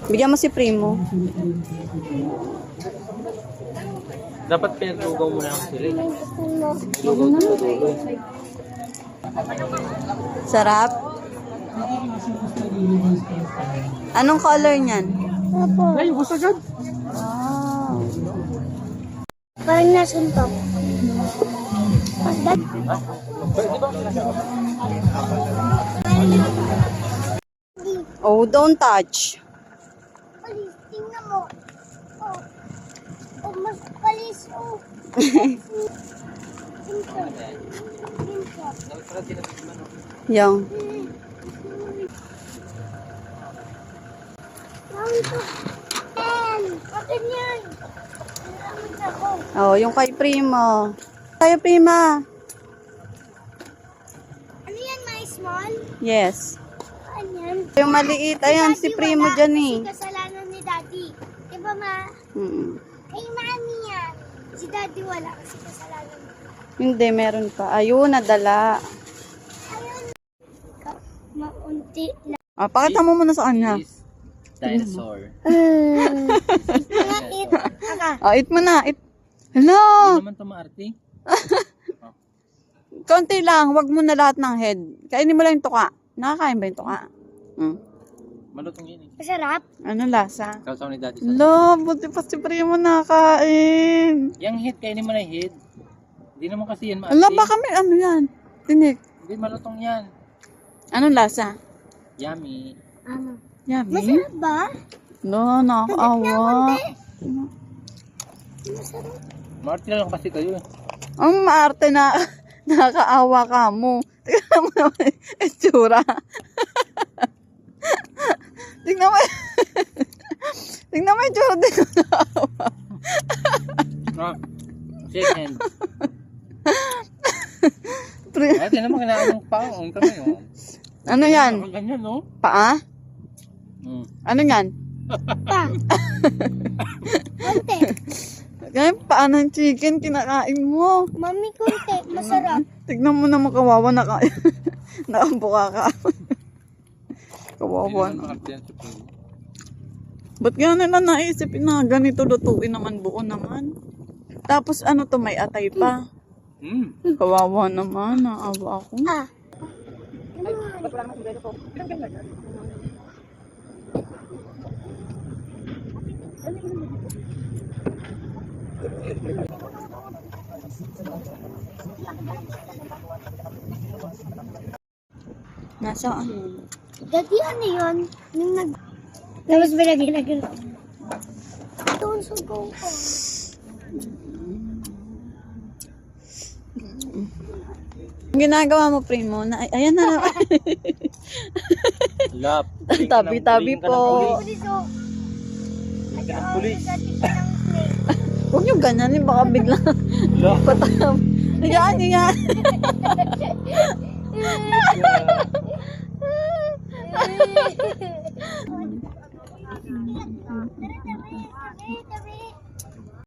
Bigyan mo si Primo. Dapat pinaglugaw mo na lang sila. Sarap. Anong color niyan? Ay, ubos agad. Wow. Parang nasuntok. Oh, don't touch. Palis, tingnan mo. Oh, oh mas palis. Oh. Yung. Akin yan. Salamat ako. Oh, yung kay Primo. Tayo, Prima. Ano yan, my small? Yes. Ano yan? Yung maliit. Ayan, si Primo dyan eh. Kasi kasalanan ni Daddy. Diba, ma? Kay mami yan. Si Daddy wala kasi kasalanan niya. Hindi, meron pa. Ayun, nadala. Ayun. Maunti lang. Ah, pakita mo muna sa kanya. Dinosaur. Mga it. Aka. Ah, eat mo na. Eat. Hello! Hindi naman tumaarte. Konti lang. Wag mo na lahat ng head. Kainin mo lang yung tuka. Nakakain ba yung tuka? Malutong yun eh. Masarap. Ano lasa? Kausaw ni Daddy sa... Lo, buti pa si Primo nakain. Yung head, kainin mo na yung head. Hindi naman kasi yan maarte. Ala, baka may ano yan? Tinik. Hindi, malutong yan. Anong lasa? Yummy. Yummy? Masarap ba? No, nakakaawa. Masarap. Maarte lang kasi kayo eh. Ang maarte na nakakaawa ka mo. Tingnan mo naman yung itsura. Tingnan mo. Tingnan mo yung itsura din ko nakakaawa. Shake hand. Pre- Ay, tinan mo kailangan ng paong kami oh. Ano yan? Ganyan no? Paa? Ano yan? Pa. Konti. Kaya paa ng chicken kinakain mo. Mami, konti. Masarap. Tignan mo naman kawawa nakabuka ka. Kawawa na. Ba't gano'n na naisip na ganito lutuin naman buo naman? Tapos ano to may atay pa. Kawawa naman, naawa ako. Ah. Nasaan? Daddy, ano yun? Yung nag... Tapos ba nagilagil? Ito ang sugaw ko. Ang ginagawa mo, Primo, na, ayan na naman. Lap. Tabi-tabi po. Pulis, oh. Pulis. Huwag nyo ganyan, baka biglang Lap. patam. Ayan, ayan.